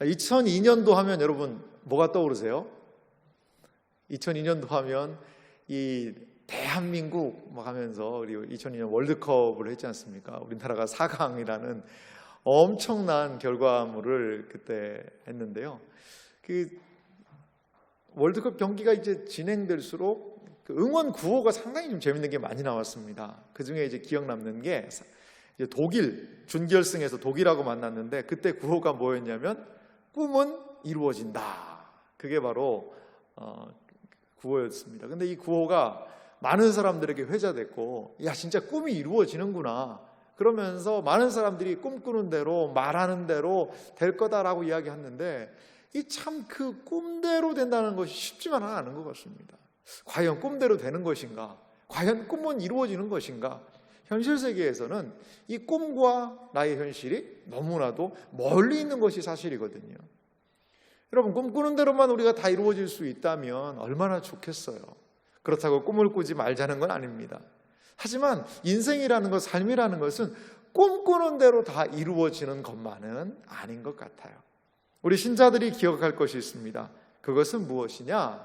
2002년도 하면 여러분 뭐가 떠오르세요? 2002년도 하면 이 대한민국 막 하면서 우리 2002년 월드컵을 했지 않습니까? 우리나라가 4강이라는 엄청난 결과물을 그때 했는데요. 그 월드컵 경기가 이제 진행될수록 그 응원 구호가 상당히 좀 재밌는 게 많이 나왔습니다. 그 중에 이제 기억 남는 게 이제 독일 준결승에서 독일하고 만났는데 그때 구호가 뭐였냐면 꿈은 이루어진다. 그게 바로 구호였습니다. 근데 이 구호가 많은 사람들에게 회자됐고, 야 진짜 꿈이 이루어지는구나 그러면서 많은 사람들이 꿈꾸는 대로 말하는 대로 될 거다라고 이야기했는데, 이 참 그 꿈대로 된다는 것이 쉽지만 않은 것 같습니다. 과연 꿈대로 되는 것인가? 과연 꿈은 이루어지는 것인가? 현실 세계에서는 이 꿈과 나의 현실이 너무나도 멀리 있는 것이 사실이거든요. 여러분, 꿈꾸는 대로만 우리가 다 이루어질 수 있다면 얼마나 좋겠어요. 그렇다고 꿈을 꾸지 말자는 건 아닙니다. 하지만 인생이라는 것, 삶이라는 것은 꿈꾸는 대로 다 이루어지는 것만은 아닌 것 같아요. 우리 신자들이 기억할 것이 있습니다. 그것은 무엇이냐?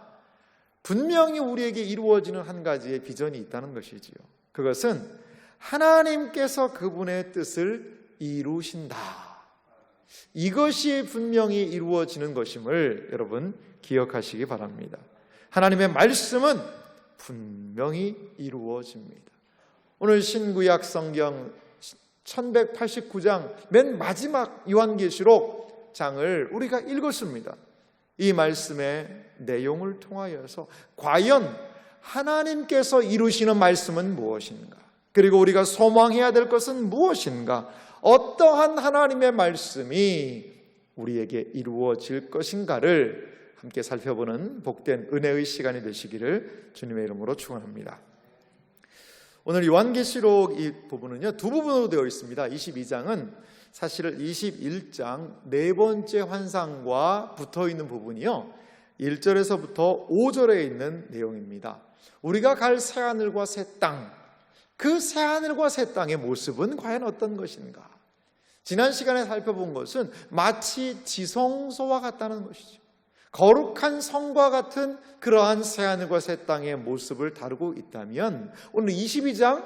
분명히 우리에게 이루어지는 한 가지의 비전이 있다는 것이지요. 그것은 하나님께서 그분의 뜻을 이루신다. 이것이 분명히 이루어지는 것임을 여러분 기억하시기 바랍니다. 하나님의 말씀은 분명히 이루어집니다. 오늘 신구약 성경 1189장 맨 마지막 요한계시록 장을 우리가 읽었습니다. 이 말씀의 내용을 통하여서 과연 하나님께서 이루시는 말씀은 무엇인가? 그리고 우리가 소망해야 될 것은 무엇인가? 어떠한 하나님의 말씀이 우리에게 이루어질 것인가를 함께 살펴보는 복된 은혜의 시간이 되시기를 주님의 이름으로 축원합니다. 오늘 요한계시록 이 부분은요, 두 부분으로 되어 있습니다. 22장은 사실 21장 네 번째 환상과 붙어 있는 부분이요, 1절에서부터 5절에 있는 내용입니다. 우리가 갈 새하늘과 새 땅, 그 새하늘과 새 땅의 모습은 과연 어떤 것인가? 지난 시간에 살펴본 것은 마치 지성소와 같다는 것이죠. 거룩한 성과 같은 그러한 새하늘과 새 땅의 모습을 다루고 있다면, 오늘 22장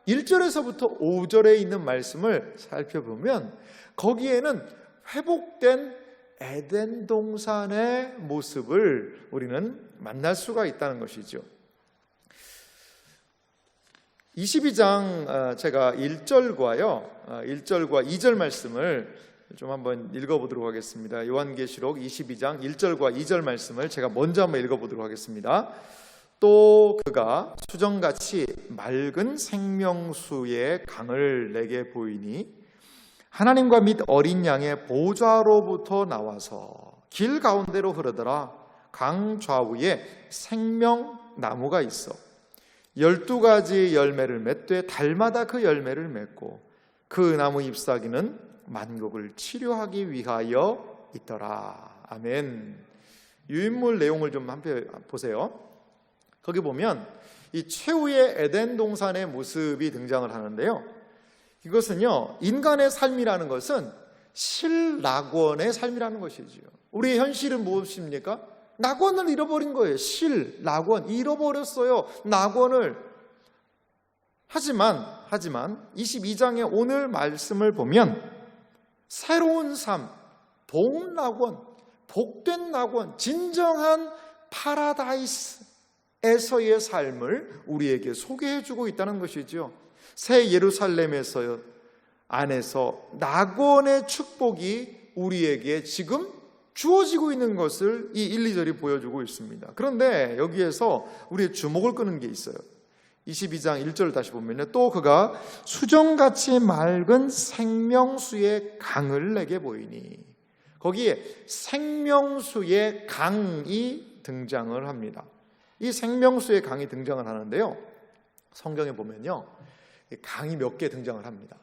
1절에서부터 5절에 있는 말씀을 살펴보면 거기에는 회복된 에덴 동산의 모습을 우리는 만날 수가 있다는 것이죠. 22장 제가 1절과 2절 말씀을 좀 한번 읽어보도록 하겠습니다. 요한계시록 22장 1절과 2절 말씀을 제가 먼저 한번 읽어보도록 하겠습니다. 또 그가 수정같이 맑은 생명수의 강을 내게 보이니 하나님과 및 어린 양의 보좌로부터 나와서 길 가운데로 흐르더라. 강 좌우에 생명나무가 있어 12가지 열매를 맺되 달마다 그 열매를 맺고 그 나무 잎사귀는 만국을 치료하기 위하여 있더라. 아멘. 유인물 내용을 좀 한번 보세요. 거기 보면 이 최후의 에덴 동산의 모습이 등장을 하는데요, 이것은요, 인간의 삶이라는 것은 실낙원의 삶이라는 것이지요. 우리의 현실은 무엇입니까? 낙원을 잃어버린 거예요. 낙원 잃어버렸어요. 낙원을. 하지만 22장의 오늘 말씀을 보면 새로운 삶, 복낙원, 복된 낙원, 진정한 파라다이스에서의 삶을 우리에게 소개해주고 있다는 것이죠. 새 예루살렘에서 안에서 낙원의 축복이 우리에게 지금 주어지고 있는 것을 이 1, 2절이 보여주고 있습니다. 그런데 여기에서 우리의 주목을 끄는 게 있어요. 22장 1절을 다시 보면요, 또 그가 수정같이 맑은 생명수의 강을 내게 보이니, 거기에 생명수의 강이 등장을 합니다. 이 생명수의 강이 등장을 하는데요, 성경에 보면요, 강이 몇 개 등장을 합니다.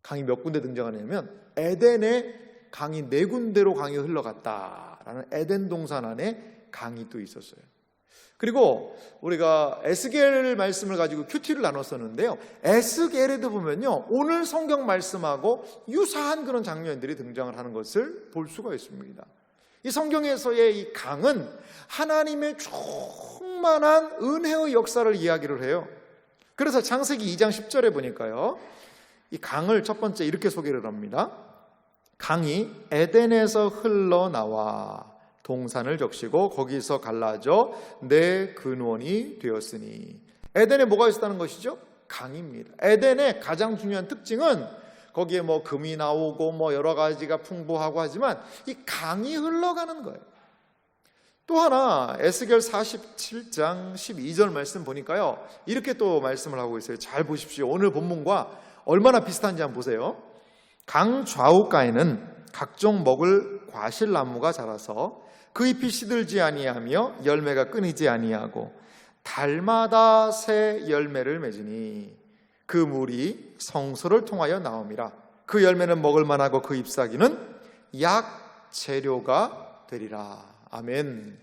강이 몇 군데 등장하냐면 에덴에 강이 4군데로 강이 흘러갔다라는 에덴 동산 안에 강이 또 있었어요. 그리고 우리가 에스겔 말씀을 가지고 큐티를 나눴었는데요, 에스겔에도 보면요, 오늘 성경 말씀하고 유사한 그런 장면들이 등장을 하는 것을 볼 수가 있습니다. 이 성경에서의 이 강은 하나님의 충만한 은혜의 역사를 이야기를 해요. 그래서 창세기 2장 10절에 보니까요, 이 강을 첫 번째 이렇게 소개를 합니다. 강이 에덴에서 흘러나와 동산을 적시고 거기서 갈라져 내 근원이 되었으니. 에덴에 뭐가 있었다는 것이죠? 강입니다. 에덴의 가장 중요한 특징은 거기에 뭐 금이 나오고 뭐 여러 가지가 풍부하고 하지만 이 강이 흘러가는 거예요. 또 하나 에스겔 47장 12절 말씀 보니까요, 이렇게 또 말씀을 하고 있어요. 잘 보십시오. 오늘 본문과 얼마나 비슷한지 한번 보세요. 강 좌우가에는 각종 먹을 과실나무가 자라서 그 잎이 시들지 아니하며 열매가 끊이지 아니하고 달마다 새 열매를 맺으니 그 물이 성소를 통하여 나옴이라. 그 열매는 먹을 만하고 그 잎사귀는 약 재료가 되리라. 아멘.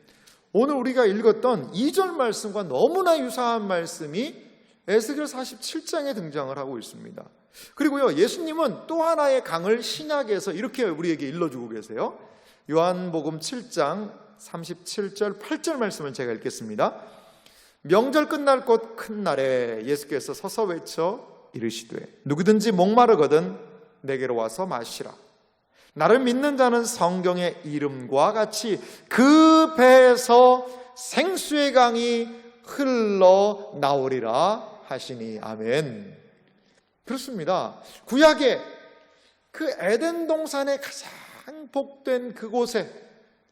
오늘 우리가 읽었던 2절 말씀과 너무나 유사한 말씀이 에스겔 47장에 등장을 하고 있습니다. 그리고요, 예수님은 또 하나의 강을 신약에서 이렇게 우리에게 일러주고 계세요. 요한복음 7장 37절 8절 말씀을 제가 읽겠습니다. 명절 끝날 곧 큰 날에 예수께서 서서 외쳐 이르시되 누구든지 목마르거든 내게로 와서 마시라. 나를 믿는 자는 성경의 이름과 같이 그 배에서 생수의 강이 흘러나오리라 하시니. 아멘. 그렇습니다. 구약의 그 에덴 동산의 가장 복된 그곳에,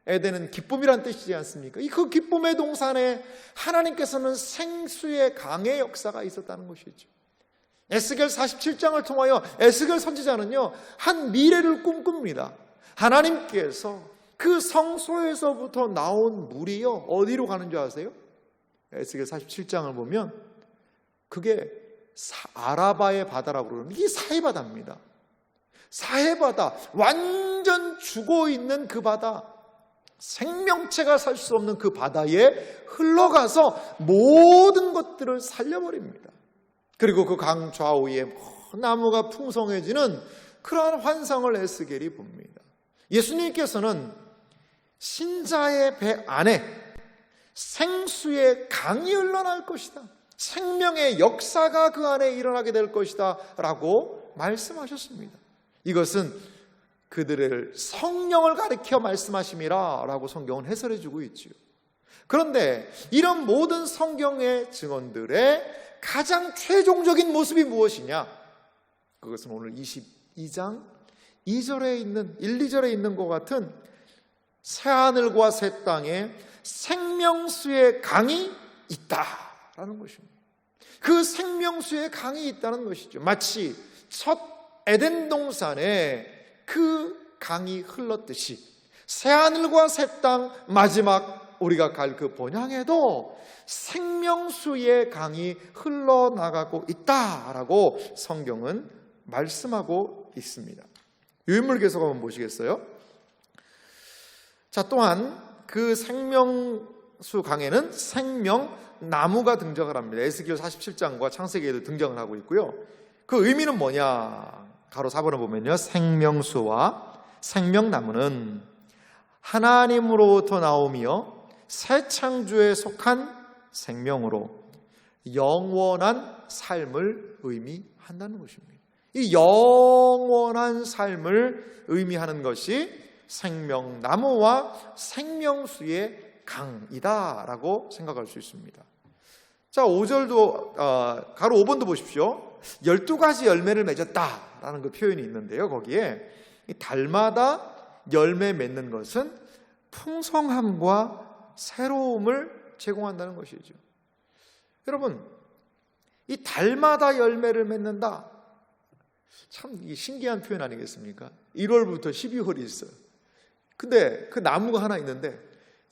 에덴은 기쁨이란 뜻이지 않습니까? 그 기쁨의 동산에 하나님께서는 생수의 강의 역사가 있었다는 것이죠. 에스겔 47장을 통하여 에스겔 선지자는요, 한 미래를 꿈꿉니다. 하나님께서 그 성소에서부터 나온 물이요, 어디로 가는 줄 아세요? 에스겔 47장을 보면 그게 아라바의 바다라고 그러는, 이게 사해바다입니다. 사해바다, 완전 죽어있는 그 바다, 생명체가 살 수 없는 그 바다에 흘러가서 모든 것들을 살려버립니다. 그리고 그 강 좌우에 나무가 풍성해지는 그러한 환상을 에스겔이 봅니다. 예수님께서는 신자의 배 안에 생수의 강이 흘러날 것이다, 생명의 역사가 그 안에 일어나게 될 것이다 라고 말씀하셨습니다. 이것은 그들을 성령을 가리켜 말씀하심이라 라고 성경은 해설해 주고 있지요. 그런데 이런 모든 성경의 증언들의 가장 최종적인 모습이 무엇이냐? 그것은 오늘 22장 2절에 있는, 1, 2절에 있는 것 같은 새하늘과 새 땅에 생명수의 강이 있다라는 것입니다. 그 생명수의 강이 있다는 것이죠. 마치 첫 에덴 동산에 그 강이 흘렀듯이 새하늘과 새 땅, 마지막 우리가 갈 그 본향에도 생명수의 강이 흘러나가고 있다라고 성경은 말씀하고 있습니다. 유인물계속 한번 보시겠어요? 자, 또한 그 생명수 강에는 생명나무가 등장을 합니다. 에스겔 47장과 창세기에도 등장을 하고 있고요. 그 의미는 뭐냐? 가로 4번을 보면요, 생명수와 생명나무는 하나님으로부터 나오며 새 창조에 속한 생명으로 영원한 삶을 의미한다는 것입니다. 이 영원한 삶을 의미하는 것이 생명나무와 생명수의 강이다라고 생각할 수 있습니다. 자, 5절도 가로 5번도 보십시오. 12가지 열매를 맺었다라는 그 표현이 있는데요, 거기에 이 달마다 열매 맺는 것은 풍성함과 새로움을 제공한다는 것이죠. 여러분, 이 달마다 열매를 맺는다, 참 신기한 표현 아니겠습니까? 1월부터 12월이 있어요. 근데 그 나무가 하나 있는데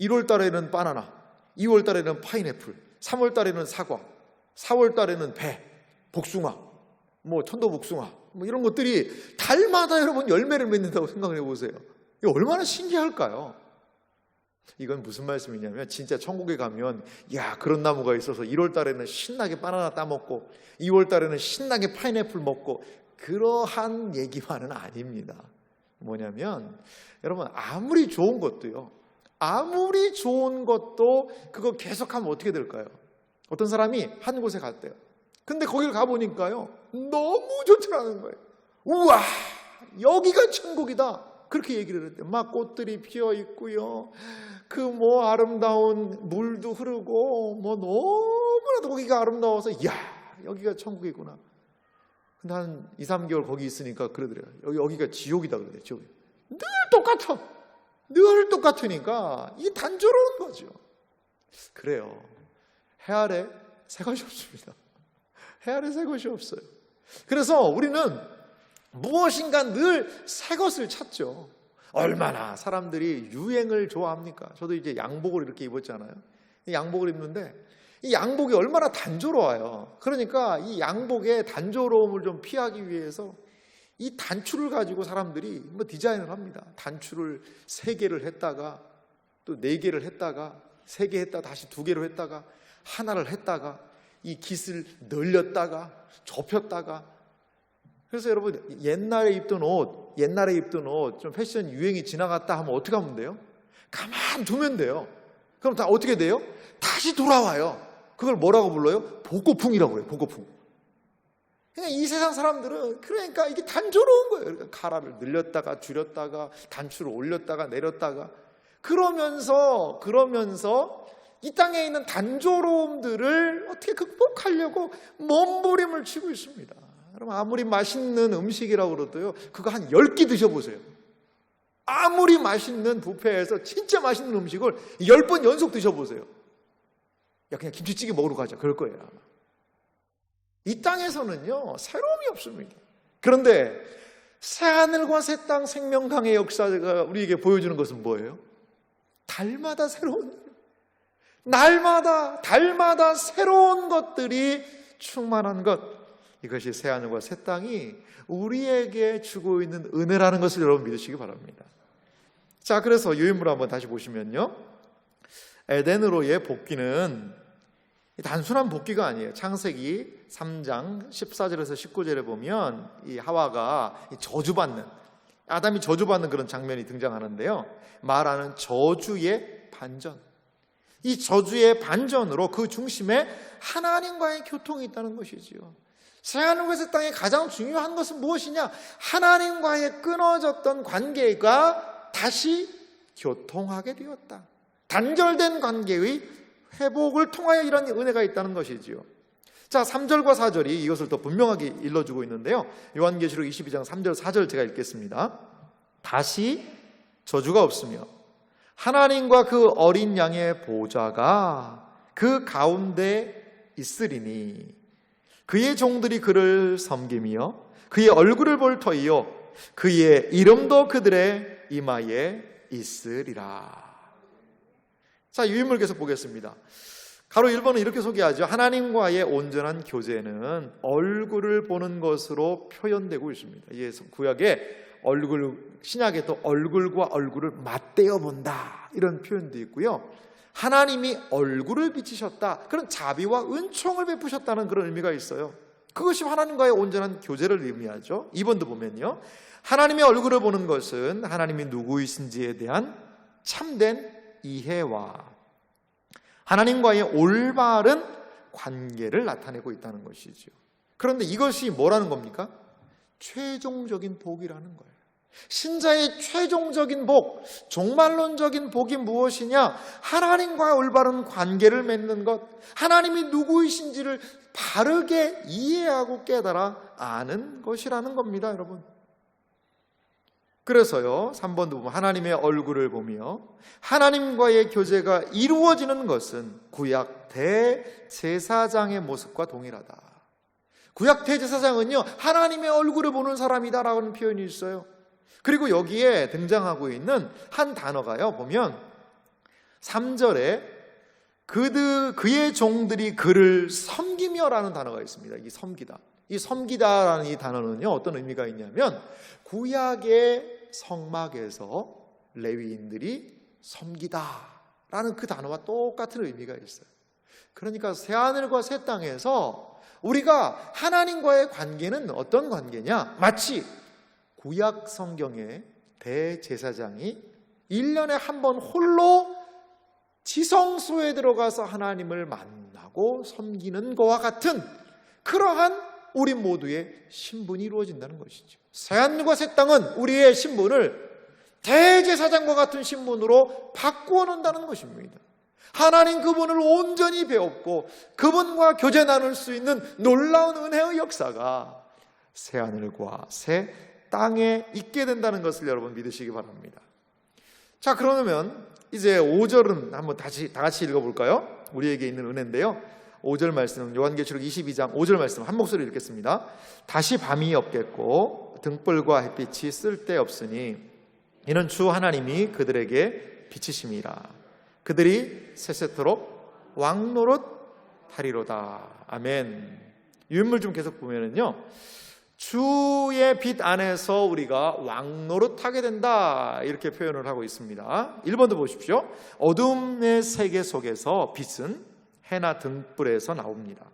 1월 달에는 바나나, 2월 달에는 파인애플, 3월 달에는 사과, 4월 달에는 배, 복숭아, 뭐 천도복숭아, 뭐 이런 것들이 달마다 여러분 열매를 맺는다고 생각을 해보세요. 이게 얼마나 신기할까요? 이건 무슨 말씀이냐면 진짜 천국에 가면 야 그런 나무가 있어서 1월 달에는 신나게 바나나 따먹고 2월 달에는 신나게 파인애플 먹고 그러한 얘기만은 아닙니다. 뭐냐면 여러분 아무리 좋은 것도요, 아무리 좋은 것도 그거 계속하면 어떻게 될까요? 어떤 사람이 한 곳에 갔대요. 근데 거길 가보니까요 너무 좋더라는 거예요. 우와 여기가 천국이다 그렇게 얘기를 했대요. 막 꽃들이 피어 있고요, 그 뭐 아름다운 물도 흐르고 뭐 너무나도 거기가 아름다워서 야 여기가 천국이구나. 근데 한 2, 3개월 거기 있으니까 그러더래요. 여기가 지옥이다 그러대요. 지옥. 늘 똑같아. 늘 똑같으니까 이게 단조로운 거죠. 그래요. 해 아래 새 것이 없습니다. 해 아래 새 것이 없어요. 그래서 우리는 무엇인가 늘 새 것을 찾죠. 얼마나 사람들이 유행을 좋아합니까? 저도 이제 양복을 이렇게 입었잖아요. 이 양복을 입는데 이 양복이 얼마나 단조로워요. 그러니까 이 양복의 단조로움을 좀 피하기 위해서 이 단추를 가지고 사람들이 뭐 디자인을 합니다. 단추를 3개를 했다가 또 4개를 했다가 3개 했다가 다시 2개로 했다가 하나를 했다가 이 깃을 늘렸다가 좁혔다가. 그래서 여러분 옛날에 입던 옷 좀 패션 유행이 지나갔다 하면 어떻게 하면 돼요? 가만 두면 돼요. 그럼 다 어떻게 돼요? 다시 돌아와요. 그걸 뭐라고 불러요? 복고풍이라고 그래요. 복고풍. 그냥 이 세상 사람들은 그러니까 이게 단조로운 거예요. 그러니까 카라를 늘렸다가 줄였다가 단추를 올렸다가 내렸다가 그러면서 이 땅에 있는 단조로움들을 어떻게 극복하려고 몸부림을 치고 있습니다. 여러분 아무리 맛있는 음식이라고 그러도요 그거 한 10끼 드셔보세요. 아무리 맛있는 뷔페에서 진짜 맛있는 음식을 10번 연속 드셔보세요. 야 그냥 김치찌개 먹으러 가자 그럴 거예요 아마. 이 땅에서는요 새로움이 없습니다. 그런데 새하늘과 새 땅 생명강의 역사가 우리에게 보여주는 것은 뭐예요? 달마다 새로운 일, 날마다 달마다 새로운 것들이 충만한 것, 이것이 새하늘과 새 땅이 우리에게 주고 있는 은혜라는 것을 여러분 믿으시기 바랍니다. 자, 그래서 유인물 한번 다시 보시면요, 에덴으로의 복귀는 단순한 복귀가 아니에요. 창세기 3장 14절에서 19절에 보면 이 하와가 저주받는, 아담이 저주받는 그런 장면이 등장하는데요, 말하는 저주의 반전, 이 저주의 반전으로 그 중심에 하나님과의 교통이 있다는 것이지요. 새하늘과 새 땅의 가장 중요한 것은 무엇이냐? 하나님과의 끊어졌던 관계가 다시 교통하게 되었다. 단절된 관계의 회복을 통하여 이런 은혜가 있다는 것이지요. 자, 3절과 4절이 이것을 더 분명하게 일러주고 있는데요, 요한계시록 22장 3절 4절 제가 읽겠습니다. 다시 저주가 없으며 하나님과 그 어린 양의 보좌가 그 가운데 있으리니 그의 종들이 그를 섬기며 그의 얼굴을 볼 터이요 그의 이름도 그들의 이마에 있으리라. 자, 유인물 계속 보겠습니다. 가로 1번은 이렇게 소개하죠. 하나님과의 온전한 교제는 얼굴을 보는 것으로 표현되고 있습니다. 이 구약에 신약에 또 얼굴과 얼굴을 맞대어 본다 이런 표현도 있고요, 하나님이 얼굴을 비치셨다, 그런 자비와 은총을 베푸셨다는 그런 의미가 있어요. 그것이 하나님과의 온전한 교제를 의미하죠. 2번도 보면요, 하나님의 얼굴을 보는 것은 하나님이 누구이신지에 대한 참된 이해와 하나님과의 올바른 관계를 나타내고 있다는 것이죠. 그런데 이것이 뭐라는 겁니까? 최종적인 복이라는 거예요. 신자의 최종적인 복, 종말론적인 복이 무엇이냐? 하나님과 올바른 관계를 맺는 것, 하나님이 누구이신지를 바르게 이해하고 깨달아 아는 것이라는 겁니다, 여러분. 그래서요, 3번도 보면 하나님의 얼굴을 보며 하나님과의 교제가 이루어지는 것은 구약 대제사장의 모습과 동일하다. 구약 대제사장은요, 하나님의 얼굴을 보는 사람이다라는 표현이 있어요. 그리고 여기에 등장하고 있는 한 단어가요, 보면 3절에 그의 종들이 그를 섬기며라는 단어가 있습니다. 이 섬기다. 이 섬기다라는 이 단어는요, 어떤 의미가 있냐면 구약의 성막에서 레위인들이 섬기다 라는 그 단어와 똑같은 의미가 있어요. 그러니까 새하늘과 새 땅에서 우리가 하나님과의 관계는 어떤 관계냐? 마치 구약 성경의 대제사장이 1년에 한 번 홀로 지성소에 들어가서 하나님을 만나고 섬기는 것과 같은 그러한 우리 모두의 신분이 이루어진다는 것이죠. 새하늘과 새 땅은 우리의 신분을 대제사장과 같은 신분으로 바꾸어 놓는다는 것입니다. 하나님 그분을 온전히 배웠고 그분과 교제 나눌 수 있는 놀라운 은혜의 역사가 새하늘과 새 땅에 있게 된다는 것을 여러분 믿으시기 바랍니다. 자, 그러면 이제 5절은 한번 다 같이 읽어볼까요? 우리에게 있는 은혜인데요. 5절 말씀, 요한계시록 22장 5절 말씀 한 목소리 읽겠습니다. 다시 밤이 없겠고 등불과 햇빛이 쓸데없으니 이는 주 하나님이 그들에게 빛이심이라. 그들이 세세토록 왕노릇 하리로다. 아멘. 유인물 좀 계속 보면은요, 주의 빛 안에서 우리가 왕노릇 하게 된다, 이렇게 표현을 하고 있습니다. 1번도 보십시오. 어둠의 세계 속에서 빛은 해나 등불에서 나옵니다.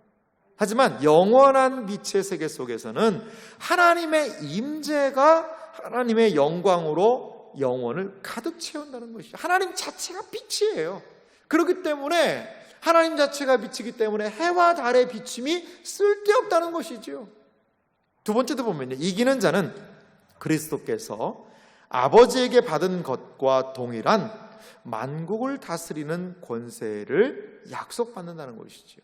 하지만 영원한 빛의 세계 속에서는 하나님의 임재가 하나님의 영광으로 영혼을 가득 채운다는 것이죠. 하나님 자체가 빛이에요. 그렇기 때문에 하나님 자체가 빛이기 때문에 해와 달의 비침이 쓸데없다는 것이죠. 두 번째도 보면요, 이기는 자는 그리스도께서 아버지에게 받은 것과 동일한 만국을 다스리는 권세를 약속받는다는 것이죠.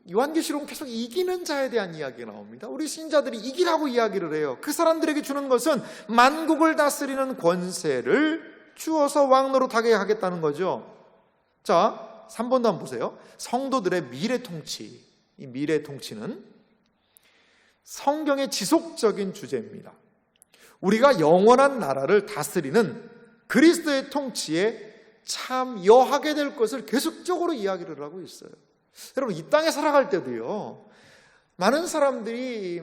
요한계시록은 계속 이기는 자에 대한 이야기가 나옵니다. 우리 신자들이 이기라고 이야기를 해요. 그 사람들에게 주는 것은 만국을 다스리는 권세를 주어서 왕노릇하게 하겠다는 거죠. 자, 3번도 한번 보세요. 성도들의 미래 통치. 이 미래 통치는 성경의 지속적인 주제입니다. 우리가 영원한 나라를 다스리는 그리스도의 통치에 참여하게 될 것을 계속적으로 이야기를 하고 있어요. 여러분, 이 땅에 살아갈 때도요, 많은 사람들이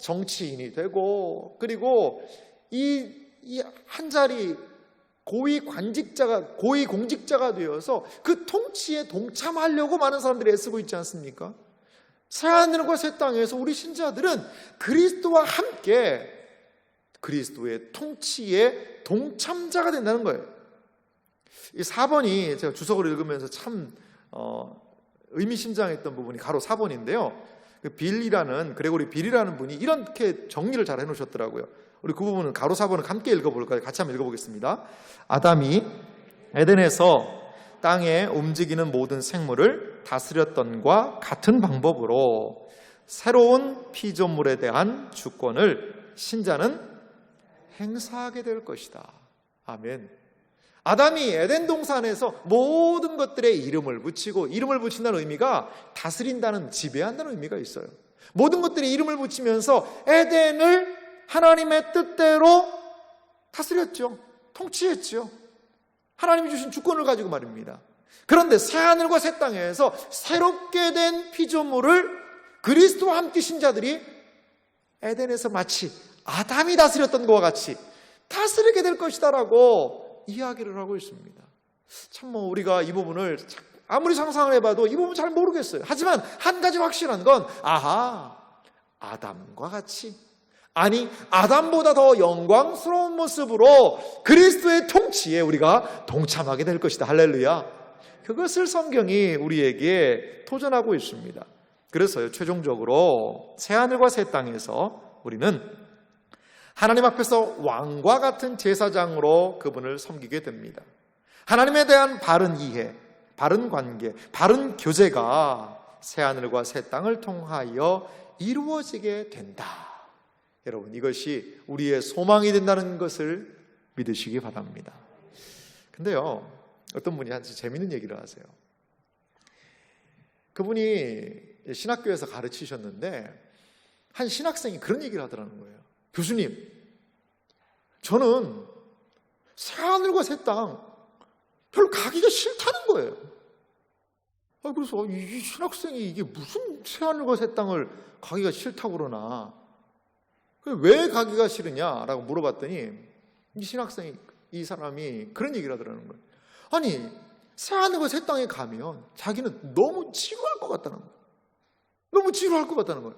정치인이 되고, 그리고 이 한 자리 고위 공직자가 되어서 그 통치에 동참하려고 많은 사람들이 애쓰고 있지 않습니까? 새하늘과 새 땅에서 우리 신자들은 그리스도와 함께 그리스도의 통치에 동참자가 된다는 거예요. 이 4번이 제가 주석을 읽으면서 참 의미심장했던 부분이 가로 4번인데요. 그레고리 빌이라는 분이 이렇게 정리를 잘 해놓으셨더라고요. 우리 그 부분은 가로 4번을 함께 읽어볼까요? 같이 한번 읽어보겠습니다. 아담이 에덴에서 땅에 움직이는 모든 생물을 다스렸던과 같은 방법으로 새로운 피조물에 대한 주권을 신자는 행사하게 될 것이다. 아멘. 아담이 에덴 동산에서 모든 것들에 이름을 붙이고, 이름을 붙인다는 의미가 다스린다는, 지배한다는 의미가 있어요. 모든 것들에 이름을 붙이면서 에덴을 하나님의 뜻대로 다스렸죠. 통치했죠. 하나님이 주신 주권을 가지고 말입니다. 그런데 새하늘과 새 땅에서 새롭게 된 피조물을 그리스도와 함께 신자들이 에덴에서 마치 아담이 다스렸던 것과 같이 다스리게 될 것이다라고 이야기를 하고 있습니다. 참 우리가 이 부분을 아무리 상상을 해봐도 이 부분 잘 모르겠어요. 하지만 한 가지 확실한 건 아담과 같이, 아니 아담보다 더 영광스러운 모습으로 그리스도의 통치에 우리가 동참하게 될 것이다. 할렐루야. 그것을 성경이 우리에게 도전하고 있습니다. 그래서요, 최종적으로 새하늘과 새 땅에서 우리는 하나님 앞에서 왕과 같은 제사장으로 그분을 섬기게 됩니다. 하나님에 대한 바른 이해, 바른 관계, 바른 교제가 새하늘과 새 땅을 통하여 이루어지게 된다. 여러분, 이것이 우리의 소망이 된다는 것을 믿으시기 바랍니다. 근데요, 어떤 분이 아주 재밌는 얘기를 하세요. 그분이 신학교에서 가르치셨는데 한 신학생이 그런 얘기를 하더라는 거예요. 교수님, 저는 새하늘과 새 땅 별로 가기가 싫다는 거예요. 그래서 이 신학생이 이게 무슨 새하늘과 새 땅을 가기가 싫다고 그러나, 왜 가기가 싫으냐라고 물어봤더니 이 신학생이, 이 사람이 그런 얘기를 하더라는 거예요. 아니, 새하늘과 새 땅에 가면 자기는 너무 지루할 것 같다는 거예요. 너무 지루할 것 같다는 거예요.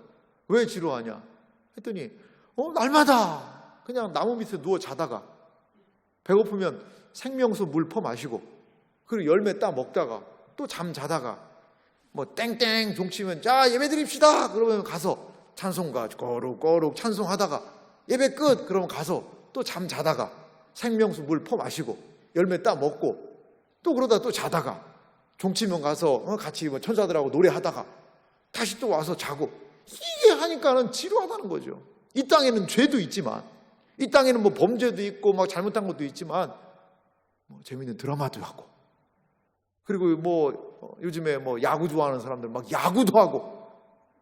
왜 지루하냐 했더니 날마다 그냥 나무 밑에 누워 자다가 배고프면 생명수 물 퍼 마시고, 그리고 열매 따 먹다가 또 잠 자다가 뭐 땡땡 종치면 자 예배 드립시다 그러면 가서 찬송가 꼬룩꼬룩 찬송하다가 예배 끝 그러면 가서 또 잠 자다가 생명수 물 퍼 마시고 열매 따 먹고 또 그러다 또 자다가 종치면 가서 같이 뭐 천사들하고 노래하다가 다시 또 와서 자고, 이게 하니까는 지루하다는 거죠. 이 땅에는 죄도 있지만, 이 땅에는 뭐 범죄도 있고 막 잘못한 것도 있지만 뭐 재밌는 드라마도 하고, 그리고 뭐 요즘에 뭐 야구 좋아하는 사람들 막 야구도 하고,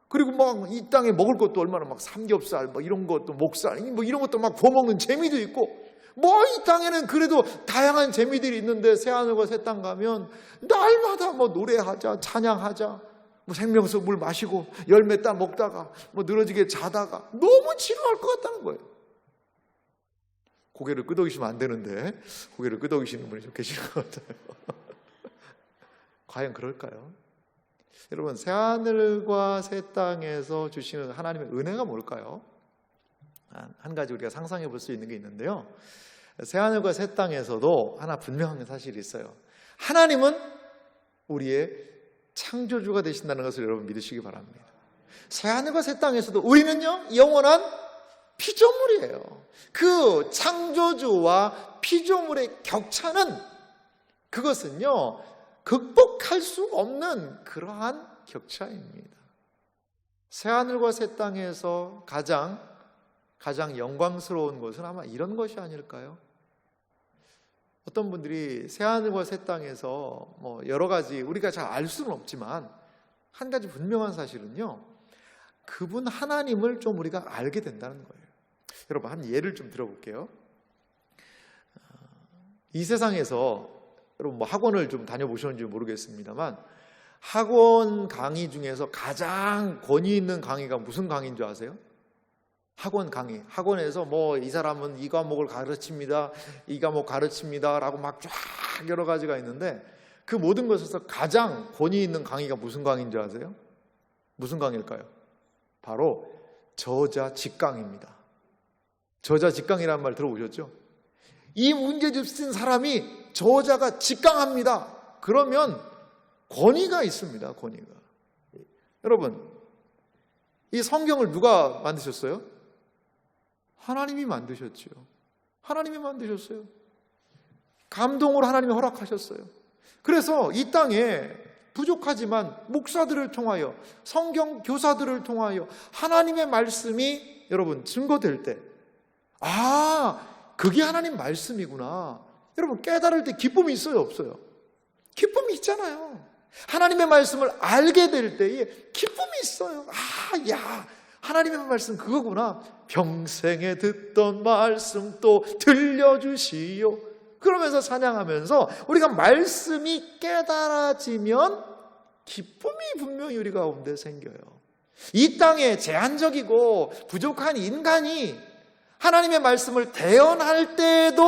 그리고 막 이 땅에 먹을 것도 얼마나 막 삼겹살 뭐 이런 것도 목살 뭐 이런 것도 막 구워 먹는 재미도 있고, 뭐 이 땅에는 그래도 다양한 재미들이 있는데 새하늘과 새 땅 가면 날마다 뭐 노래하자 찬양하자 뭐 생명수 물 마시고 열매 따 먹다가 뭐 늘어지게 자다가 너무 지루할 것 같다는 거예요. 고개를 끄덕이시면 안 되는데 고개를 끄덕이시는 분이 좀 계시는 것 같아요. 과연 그럴까요? 여러분, 새하늘과 새 땅에서 주시는 하나님의 은혜가 뭘까요? 한 가지 우리가 상상해 볼 수 있는 게 있는데요, 새하늘과 새 땅에서도 하나 분명한 사실이 있어요. 하나님은 우리의 창조주가 되신다는 것을 여러분 믿으시기 바랍니다. 새하늘과 새 땅에서도 우리는요 영원한 피조물이에요. 그 창조주와 피조물의 격차는, 그것은요 극복할 수 없는 그러한 격차입니다. 새하늘과 새 땅에서 가장 영광스러운 것은 아마 이런 것이 아닐까요? 어떤 분들이 새하늘과 새 땅에서 뭐 여러 가지 우리가 잘 알 수는 없지만 한 가지 분명한 사실은요, 그분 하나님을 좀 우리가 알게 된다는 거예요. 여러분, 한 예를 좀 들어볼게요. 이 세상에서 여러분 뭐 학원을 좀 다녀보셨는지 모르겠습니다만, 학원 강의 중에서 가장 권위 있는 강의가 무슨 강의인 줄 아세요? 학원 강의. 학원에서 뭐 이 사람은 이 과목을 가르칩니다, 이 과목 가르칩니다 라고 막 쫙 여러 가지가 있는데, 그 모든 것에서 가장 권위 있는 강의가 무슨 강의인 줄 아세요? 무슨 강의일까요? 바로 저자직강입니다. 저자직강이라는 말 들어보셨죠? 이 문제집 쓴 사람이 저자가 직강합니다. 그러면 권위가 있습니다. 권위가. 여러분, 이 성경을 누가 만드셨어요? 하나님이 만드셨지요. 하나님이 만드셨어요. 감동으로 하나님이 허락하셨어요. 그래서 이 땅에 부족하지만 목사들을 통하여, 성경 교사들을 통하여 하나님의 말씀이 여러분 증거될 때, 그게 하나님 말씀이구나, 여러분 깨달을 때 기쁨이 있어요, 없어요? 기쁨이 있잖아요. 하나님의 말씀을 알게 될 때에 기쁨이 있어요. 하나님의 말씀 그거구나. 평생에 듣던 말씀 또 들려주시오. 그러면서 찬양하면서 우리가 말씀이 깨달아지면 기쁨이 분명히 우리 가운데 생겨요. 이 땅에 제한적이고 부족한 인간이 하나님의 말씀을 대언할 때에도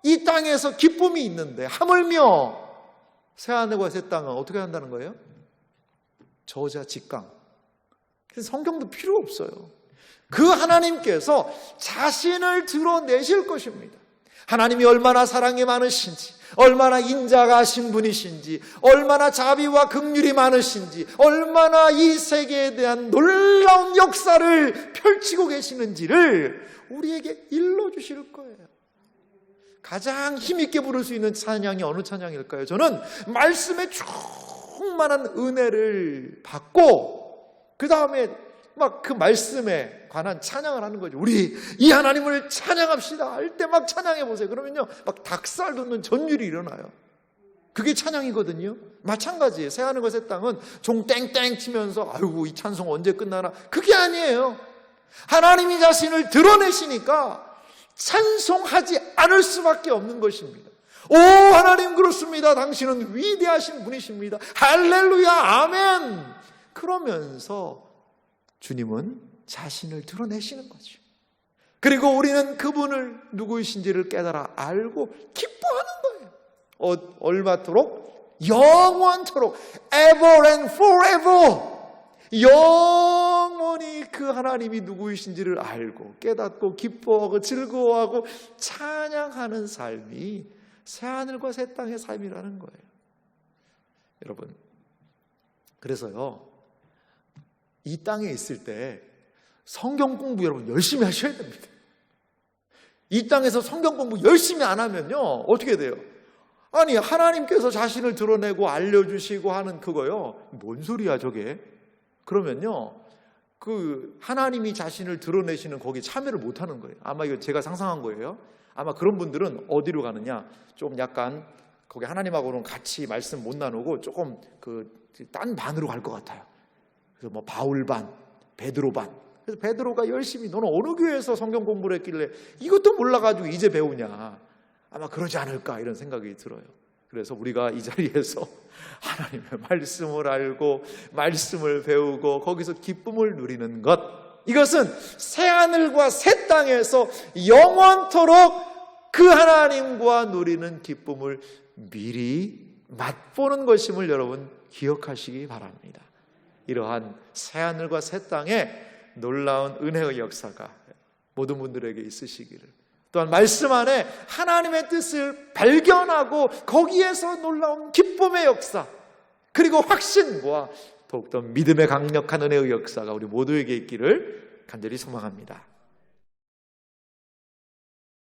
이 땅에서 기쁨이 있는데, 하물며 새하늘과 새 땅은 어떻게 한다는 거예요? 저자직강. 그래서 성경도 필요 없어요. 그 하나님께서 자신을 드러내실 것입니다. 하나님이 얼마나 사랑이 많으신지, 얼마나 인자가신 분이신지, 얼마나 자비와 긍휼이 많으신지, 얼마나 이 세계에 대한 놀라운 역사를 펼치고 계시는지를 우리에게 일러주실 거예요. 가장 힘있게 부를 수 있는 찬양이 어느 찬양일까요? 저는 말씀에 충만한 은혜를 받고 그 다음에 막 그 말씀에 관한 찬양을 하는 거죠. 우리 이 하나님을 찬양합시다 할 때 막 찬양해 보세요. 그러면요 막 닭살 돋는 전율이 일어나요. 그게 찬양이거든요. 마찬가지예요. 새하늘과 새 땅은 종 땡땡 치면서 아이고 이 찬송 언제 끝나나, 그게 아니에요. 하나님이 자신을 드러내시니까 찬송하지 않을 수밖에 없는 것입니다. 오 하나님 그렇습니다. 당신은 위대하신 분이십니다. 할렐루야 아멘. 그러면서 주님은 자신을 드러내시는 거죠. 그리고 우리는 그분을 누구이신지를 깨달아 알고 기뻐하는 거예요. 얼마토록? 영원토록, ever and forever. 영원히 그 하나님이 누구이신지를 알고 깨닫고 기뻐하고 즐거워하고 찬양하는 삶이 새하늘과 새 땅의 삶이라는 거예요. 여러분, 그래서요, 이 땅에 있을 때 성경 공부 여러분 열심히 하셔야 됩니다. 이 땅에서 성경 공부 열심히 안 하면요, 어떻게 돼요? 아니, 하나님께서 자신을 드러내고 알려주시고 하는 그거요, 뭔 소리야 저게? 그러면요, 그 하나님이 자신을 드러내시는 거기 참여를 못 하는 거예요. 아마 이거 제가 상상한 거예요. 아마 그런 분들은 어디로 가느냐, 좀 약간 거기 하나님하고는 같이 말씀 못 나누고 조금 그 딴 반으로 갈 것 같아요. 그래서 뭐 바울 반, 베드로 반. 그래서 베드로가 열심히 너는 어느 교회에서 성경 공부를 했길래 이것도 몰라가지고 이제 배우냐, 아마 그러지 않을까 이런 생각이 들어요. 그래서 우리가 이 자리에서 하나님의 말씀을 알고 말씀을 배우고 거기서 기쁨을 누리는 것, 이것은 새하늘과 새 땅에서 영원토록 그 하나님과 누리는 기쁨을 미리 맛보는 것임을 여러분 기억하시기 바랍니다. 이러한 새하늘과 새 땅에 놀라운 은혜의 역사가 모든 분들에게 있으시기를, 또한 말씀 안에 하나님의 뜻을 발견하고 거기에서 놀라운 기쁨의 역사, 그리고 확신과 더욱더 믿음의 강력한 은혜의 역사가 우리 모두에게 있기를 간절히 소망합니다.